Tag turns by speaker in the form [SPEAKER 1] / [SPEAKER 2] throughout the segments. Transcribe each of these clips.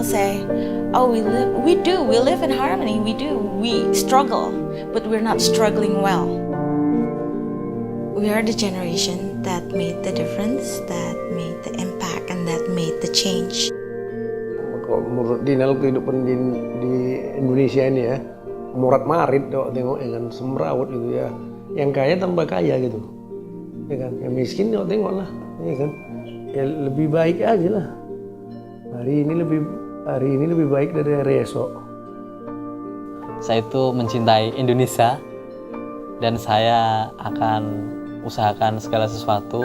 [SPEAKER 1] people say, "Oh, we live in harmony. We struggle, but we're not struggling well." We are the generation that made the difference, that made the impact, and that made the change.
[SPEAKER 2] Kalau menurut Dinal kehidupan di Indonesia ini ya, murat marit dok tengok ya kan, semrawut gitu ya. Yang kaya tambah kaya gitu, ya kan. Yang miskin dok tengok lah, ya kan. Ya lebih baik aja lah. Hari ini lebih baik dari hari esok.
[SPEAKER 3] Saya itu mencintai Indonesia dan saya akan usahakan segala sesuatu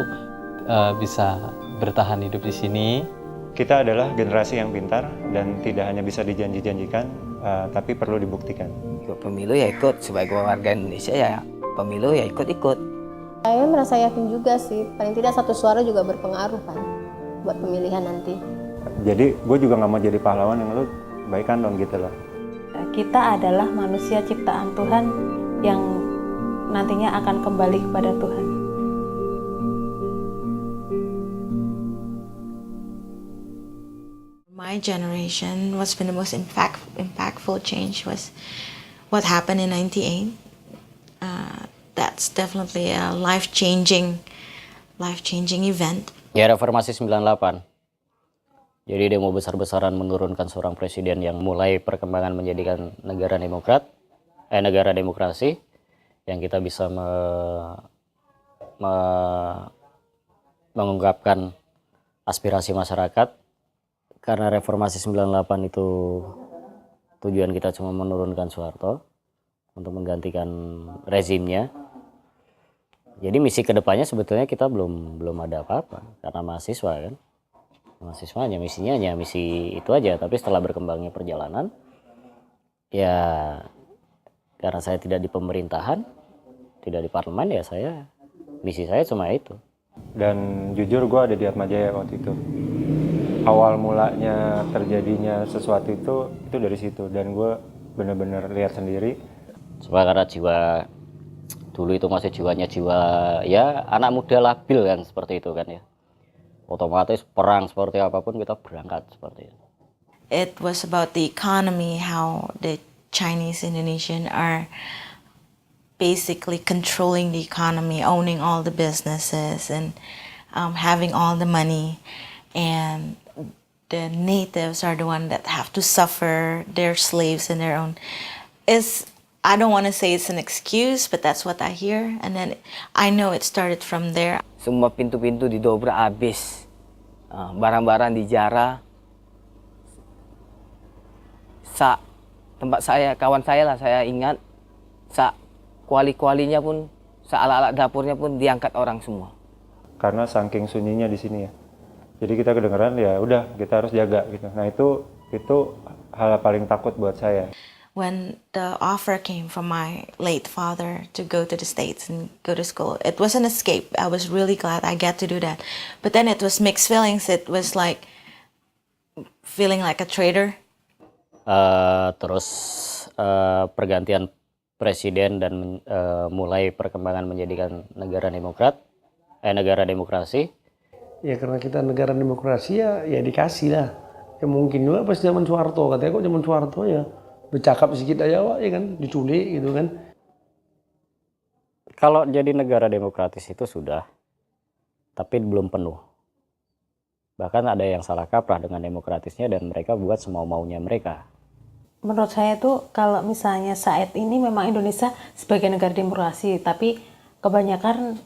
[SPEAKER 3] bisa bertahan hidup di sini.
[SPEAKER 4] Kita adalah generasi yang pintar dan tidak hanya bisa dijanji-janjikan, tapi perlu dibuktikan.
[SPEAKER 5] Ikut pemilu ya ikut, sebagai warga Indonesia ya pemilu ya ikut-ikut.
[SPEAKER 6] Saya merasa yakin juga sih, paling tidak satu suara juga berpengaruh kan buat pemilihan nanti.
[SPEAKER 4] Jadi gue juga nggak mau jadi pahlawan yang lu baikan dong gitu loh.
[SPEAKER 7] Kita adalah manusia ciptaan Tuhan yang nantinya akan kembali kepada Tuhan.
[SPEAKER 1] My generation, what's been the most impactful change was what happened in '98. That's definitely a life-changing event.
[SPEAKER 8] Ya reformasi 98. Jadi demo besar-besaran menurunkan seorang presiden yang mulai perkembangan menjadikan negara demokrasi yang kita bisa mengungkapkan aspirasi masyarakat. Karena reformasi 98 itu tujuan kita cuma menurunkan Soeharto untuk menggantikan rezimnya. Jadi misi kedepannya sebetulnya kita belum ada apa-apa karena mahasiswa kan. Mahasiswanya misinya hanya misi itu aja, tapi setelah berkembangnya perjalanan ya karena saya tidak di pemerintahan, tidak di parlemen, ya misi saya cuma itu.
[SPEAKER 4] Dan jujur gue ada di Atmajaya waktu itu. Awal mulanya terjadinya sesuatu itu dari situ, dan gue benar-benar lihat sendiri.
[SPEAKER 8] Supaya karena jiwa dulu itu masih jiwa ya anak muda labil kan, seperti itu kan ya. Otomatis perang seperti apapun kita berangkat seperti itu.
[SPEAKER 1] It was about the economy, how the Chinese Indonesian are basically controlling the economy, owning all the businesses and having all the money, and the natives are the one that have to suffer. They're slaves in their own. I don't want to say it's an excuse, but that's what I hear. And then I know it started from there.
[SPEAKER 5] Semua pintu-pintu didobrak habis, barang-barang dijarah. Tempat saya, kawan saya lah, saya ingat, kuali-kualinya pun, alat-alat dapurnya pun diangkat orang semua.
[SPEAKER 4] Karena saking sunyinya di sini ya. Jadi kita kedengeran ya udah kita harus jaga gitu. Nah itu hal paling takut buat saya.
[SPEAKER 1] When the offer came from my late father to go to the States and go to school, it was an escape. I was really glad I got to do that. But then it was mixed feelings. It was like feeling like a traitor.
[SPEAKER 8] Terus pergantian presiden dan mulai perkembangan menjadikan negara demokrasi.
[SPEAKER 2] Ya karena kita negara demokrasi ya dikasih lah. Ya mungkin juga pas zaman Soeharto, katanya kok zaman Soeharto ya bercakap sedikit aja Wak, ya kan, diculik gitu kan.
[SPEAKER 8] Kalau jadi negara demokratis itu sudah, tapi belum penuh. Bahkan ada yang salah kaprah dengan demokratisnya dan mereka buat semau-maunya mereka.
[SPEAKER 7] Menurut saya tuh kalau misalnya saat ini memang Indonesia sebagai negara demokrasi, tapi kebanyakan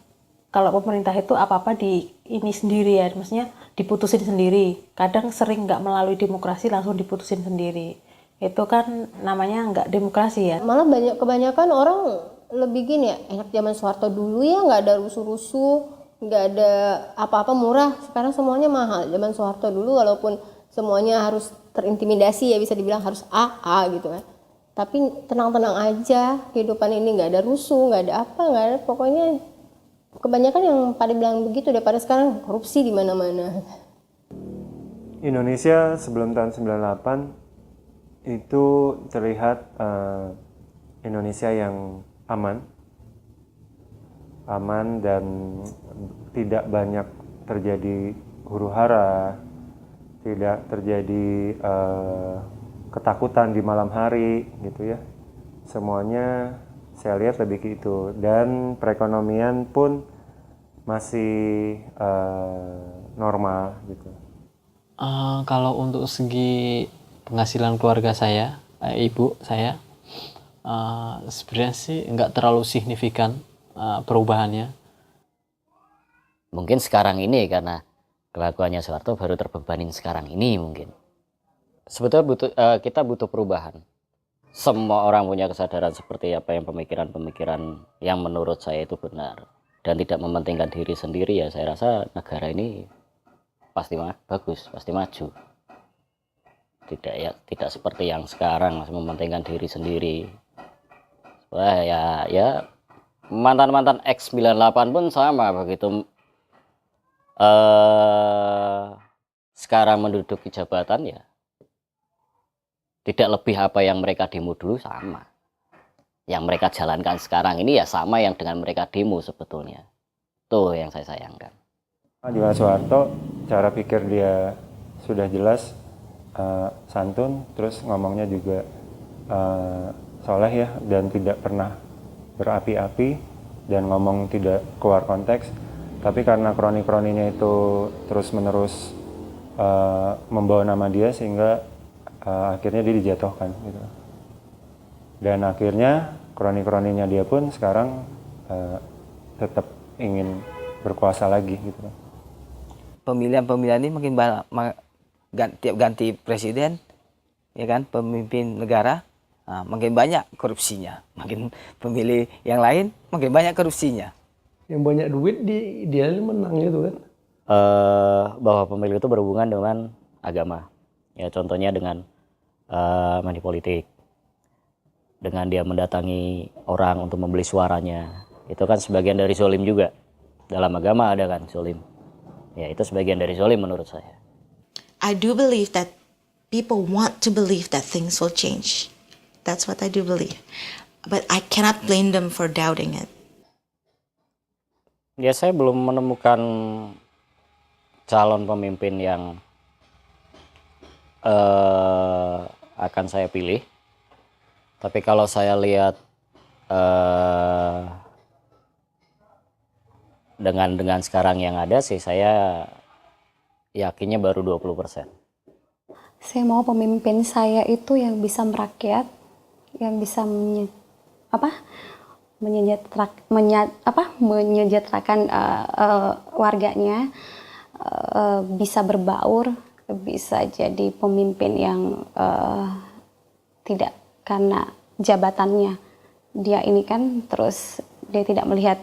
[SPEAKER 7] kalau pemerintah itu apa-apa ini sendiri ya, maksudnya diputusin sendiri. Kadang sering nggak melalui demokrasi langsung diputusin sendiri. Itu kan namanya nggak demokrasi ya.
[SPEAKER 6] Malah kebanyakan orang lebih gini ya, enak zaman Soeharto dulu ya, nggak ada rusuh-rusuh, nggak ada apa-apa, murah. Sekarang semuanya mahal. Zaman Soeharto dulu walaupun semuanya harus terintimidasi ya, bisa dibilang harus gitu kan. Tapi tenang-tenang aja, kehidupan ini nggak ada rusuh, nggak ada apa, nggak ada, pokoknya kebanyakan yang pada bilang begitu daripada sekarang korupsi di mana-mana.
[SPEAKER 4] Indonesia sebelum tahun 98 itu terlihat Indonesia yang aman dan tidak banyak terjadi huru-hara, tidak terjadi ketakutan di malam hari gitu ya. Semuanya saya lihat lebih ke itu, dan perekonomian pun masih normal gitu.
[SPEAKER 3] Kalau untuk segi penghasilan keluarga saya, ibu saya, sebenarnya sih nggak terlalu signifikan perubahannya.
[SPEAKER 8] Mungkin sekarang ini karena kelakuannya Soeharto baru terbebanin sekarang ini mungkin. Sebetulnya kita butuh perubahan. Semua orang punya kesadaran seperti apa yang pemikiran-pemikiran yang menurut saya itu benar dan tidak mementingkan diri sendiri, ya saya rasa negara ini pasti bagus, pasti maju. Tidak seperti yang sekarang masih mementingkan diri sendiri. Wah, ya mantan-mantan X98 pun sama begitu. Sekarang menduduki jabatan ya tidak lebih apa yang mereka demo dulu sama. Yang mereka jalankan sekarang ini ya sama yang dengan mereka demo sebetulnya. Tuh yang saya sayangkan.
[SPEAKER 4] Juga Soeharto, cara pikir dia sudah jelas, santun, terus ngomongnya juga soleh ya, dan tidak pernah berapi-api dan ngomong tidak keluar konteks. Tapi karena kroni-kroninya itu terus-menerus membawa nama dia, sehingga akhirnya dia dijatuhkan gitu. Dan akhirnya kroni-kroninya dia pun sekarang tetap ingin berkuasa lagi gitu.
[SPEAKER 5] Pemilihan-pemilihan ini makin banyak, tiap ganti presiden, ya kan, pemimpin negara, makin banyak korupsinya. Makin pemilih yang lain, makin banyak korupsinya.
[SPEAKER 2] Yang banyak duit dia menang gitu kan.
[SPEAKER 8] Bahwa pemilu itu berhubungan dengan agama. Ya contohnya dengan money politik. Dengan dia mendatangi orang untuk membeli suaranya. Itu kan sebagian dari zolim juga. Dalam agama ada kan zolim. Ya itu sebagian dari zolim menurut saya.
[SPEAKER 1] I do believe that people want to believe that things will change. That's what I do believe. But I cannot blame them for doubting it.
[SPEAKER 8] Ya saya belum menemukan calon pemimpin yang akan saya pilih. Tapi kalau saya lihat dengan sekarang yang ada sih, saya yakinnya baru 20%.
[SPEAKER 9] Saya mau pemimpin saya itu yang bisa merakyat, yang bisa menyejahterakan warganya, bisa berbaur, bisa jadi pemimpin yang tidak karena jabatannya dia ini kan, terus dia tidak melihat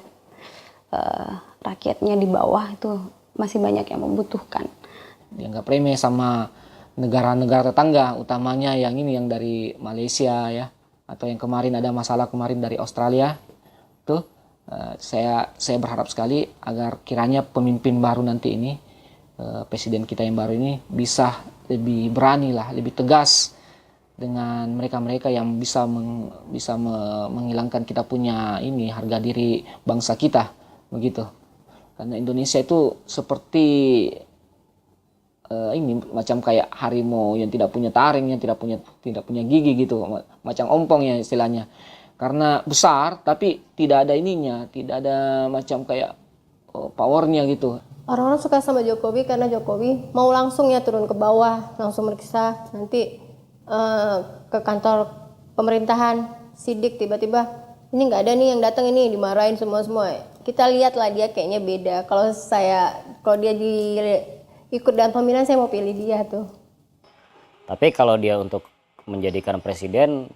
[SPEAKER 9] rakyatnya di bawah itu masih banyak yang membutuhkan.
[SPEAKER 10] Dianggap remeh sama negara-negara tetangga, utamanya yang ini yang dari Malaysia ya, atau yang kemarin ada masalah kemarin dari Australia. Tuh saya berharap sekali agar kiranya pemimpin baru nanti ini, presiden kita yang baru ini bisa lebih berani lah, lebih tegas dengan mereka-mereka yang bisa menghilangkan kita punya ini harga diri bangsa kita begitu. Karena Indonesia itu seperti ini macam kayak harimau yang tidak punya taring, yang tidak punya gigi gitu, macam ompong ya istilahnya. Karena besar tapi tidak ada ininya, tidak ada macam kayak powernya gitu.
[SPEAKER 6] Orang-orang suka sama Jokowi karena Jokowi mau langsung ya turun ke bawah, langsung meriksa, nanti ke kantor pemerintahan, sidik, tiba-tiba ini nggak ada nih yang datang, ini dimarahin semua. Kita lihatlah dia kayaknya beda. Kalau dia ikut dalam pemilihan, saya mau pilih dia tuh.
[SPEAKER 8] Tapi kalau dia untuk menjadikan presiden,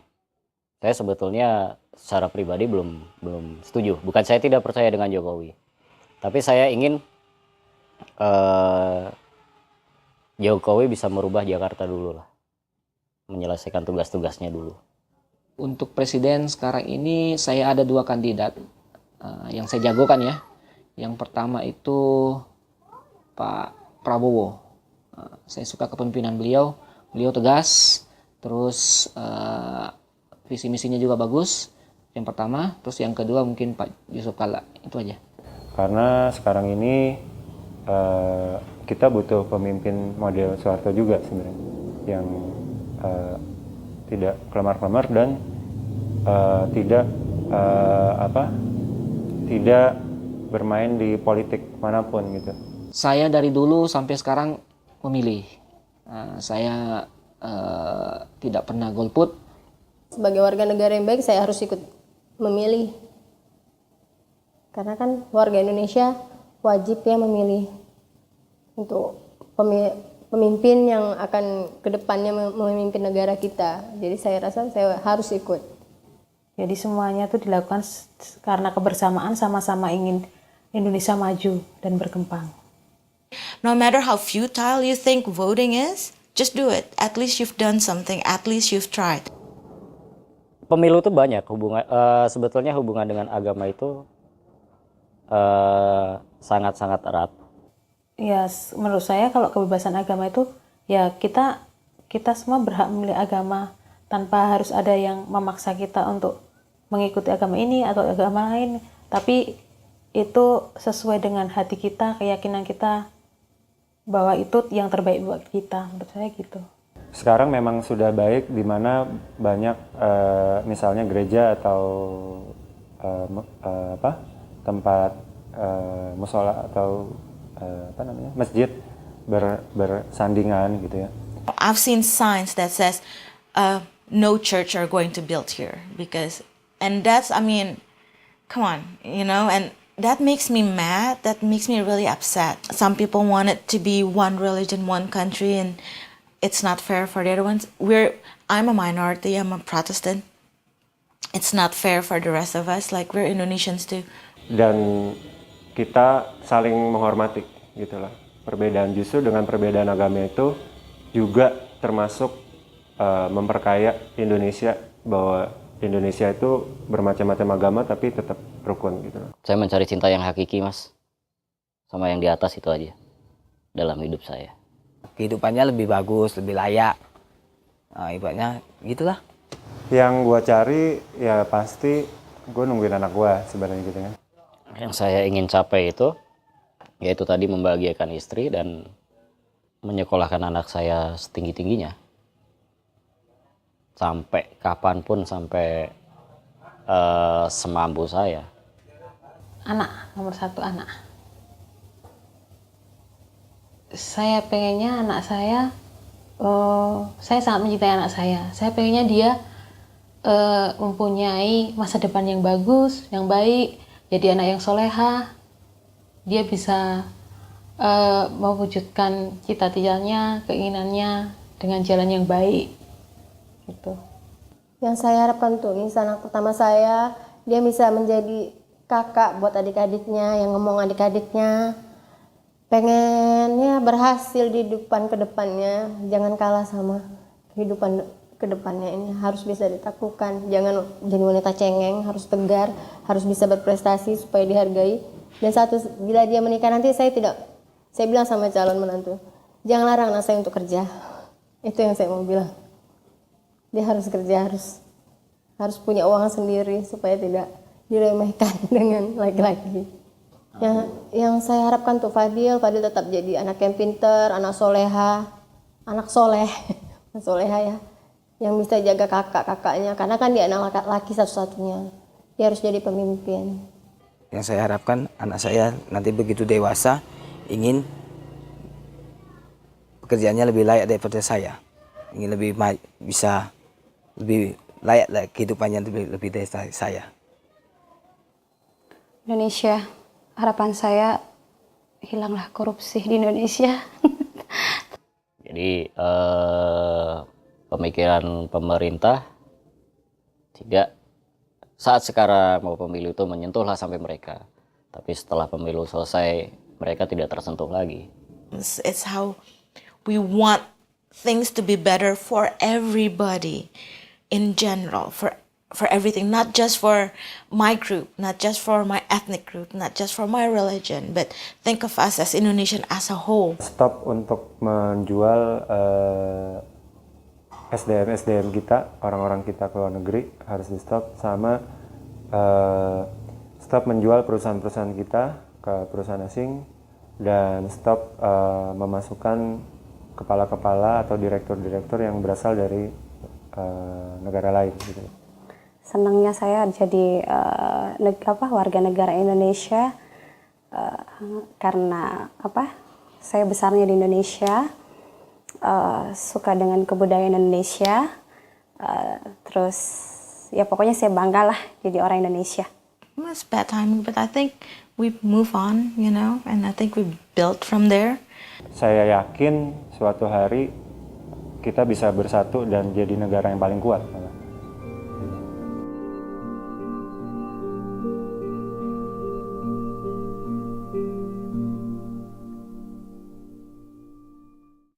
[SPEAKER 8] saya sebetulnya secara pribadi belum setuju. Bukan saya tidak percaya dengan Jokowi, tapi saya ingin Jokowi bisa merubah Jakarta dulu lah, menyelesaikan tugas-tugasnya dulu.
[SPEAKER 10] Untuk presiden sekarang ini saya ada 2 kandidat yang saya jagokan ya. Yang pertama itu Pak Prabowo. Saya suka kepemimpinan beliau tegas, terus visi misinya juga bagus. Yang pertama, terus yang kedua mungkin Pak Yusuf Kalla, itu aja.
[SPEAKER 4] Karena sekarang ini kita butuh pemimpin model Soeharto juga sebenarnya, yang tidak kelemar-kelemar dan tidak bermain di politik manapun gitu.
[SPEAKER 10] Saya dari dulu sampai sekarang memilih. Saya tidak pernah golput.
[SPEAKER 6] Sebagai warga negara yang baik, saya harus ikut memilih. Karena kan warga Indonesia wajib ya memilih untuk pemimpin yang akan kedepannya memimpin negara kita. Jadi saya rasa saya harus ikut.
[SPEAKER 7] Jadi semuanya itu dilakukan karena kebersamaan, sama-sama ingin Indonesia maju dan berkembang.
[SPEAKER 1] No matter how futile you think voting is, just do it. At least you've done something. At least you've tried.
[SPEAKER 8] Pemilu itu banyak sebetulnya hubungan dengan agama itu sangat-sangat erat.
[SPEAKER 7] Ya, menurut saya kalau kebebasan agama itu ya kita semua berhak memilih agama tanpa harus ada yang memaksa kita untuk mengikuti agama ini atau agama lain. Tapi itu sesuai dengan hati kita, keyakinan kita bahwa itu yang terbaik buat kita. Menurut saya gitu.
[SPEAKER 4] Sekarang memang sudah baik di mana banyak misalnya gereja atau tempat musola atau masjid bersandingan gitu ya.
[SPEAKER 1] I've seen signs that says no church are going to build here and that's, I mean, come on, and that makes me mad. That makes me really upset. Some people want it to be one religion, one country, and it's not fair for the other ones. I'm a minority. I'm a Protestant. It's not fair for the rest of us. Like, we're Indonesians too.
[SPEAKER 4] Dan kita saling menghormati gitulah. Perbedaan, justru dengan perbedaan agama itu juga termasuk memperkaya Indonesia, bahwa Indonesia itu bermacam-macam agama tapi tetap rukun gitu.
[SPEAKER 8] Saya mencari cinta yang hakiki, Mas. Sama yang di atas itu aja dalam hidup saya.
[SPEAKER 5] Kehidupannya lebih bagus, lebih layak. Nah, ibaratnya gitulah.
[SPEAKER 4] Yang gua cari ya pasti gue nungguin anak gua sebenarnya gitu kan.
[SPEAKER 8] Yang saya ingin capai itu yaitu tadi membahagiakan istri dan menyekolahkan anak saya setinggi-tingginya. Sampai kapanpun, sampai semampu saya.
[SPEAKER 7] Anak, nomor satu anak. Saya pengennya anak saya sangat mencintai anak saya. Saya pengennya dia mempunyai masa depan yang bagus, yang baik, jadi anak yang solehah. Dia bisa mewujudkan cita-citanya, keinginannya dengan jalan yang baik. Gitu.
[SPEAKER 6] Yang saya harapkan tuh, ini anak pertama saya, dia bisa menjadi kakak buat adik-adiknya, yang ngomong adik-adiknya. Pengennya berhasil di depan kedepannya, jangan kalah sama kehidupan kedepannya ini. Harus bisa ditaklukkan, jangan jadi wanita cengeng, harus tegar, harus bisa berprestasi supaya dihargai. Dan satu, bila dia menikah nanti saya bilang sama calon menantu, jangan larang anak saya untuk kerja. Itu yang saya mau bilang. Dia harus kerja, harus punya uang sendiri supaya tidak diremehkan dengan laki-laki. Yang saya harapkan tuh Fadil tetap jadi anak yang pinter, anak soleha, anak soleh, soleha ya, yang bisa jaga kakak-kakaknya, karena kan dia anak laki satu-satunya. Dia harus jadi pemimpin.
[SPEAKER 5] Yang saya harapkan anak saya nanti begitu dewasa ingin pekerjaannya lebih layak daripada saya, ingin lebih bisa lebih layak kehidupannya lebih dari saya.
[SPEAKER 9] Indonesia, harapan saya hilanglah korupsi di Indonesia.
[SPEAKER 8] Jadi pemikiran pemerintah tidak saat sekarang mau pemilu itu menyentuhlah sampai mereka. Tapi setelah pemilu selesai mereka tidak tersentuh lagi.
[SPEAKER 1] It's how we want things to be better for everybody in general, for everything, not just for my group, not just for my ethnic group, not just for my religion, but think of us as Indonesian as a whole.
[SPEAKER 4] Stop untuk menjual SDM kita, orang-orang kita ke luar negeri, harus di stop, sama stop menjual perusahaan-perusahaan kita ke perusahaan asing, dan stop memasukkan kepala-kepala atau direktur-direktur yang berasal dari negara lain gitu.
[SPEAKER 9] Senangnya saya jadi warga negara Indonesia karena saya besarnya di Indonesia, suka dengan kebudayaan Indonesia, terus ya pokoknya saya bangga lah jadi orang Indonesia.
[SPEAKER 1] It was bad timing, but I think we move on, you know, and I think we built from there.
[SPEAKER 4] Saya yakin suatu hari kita bisa bersatu dan jadi negara yang paling kuat.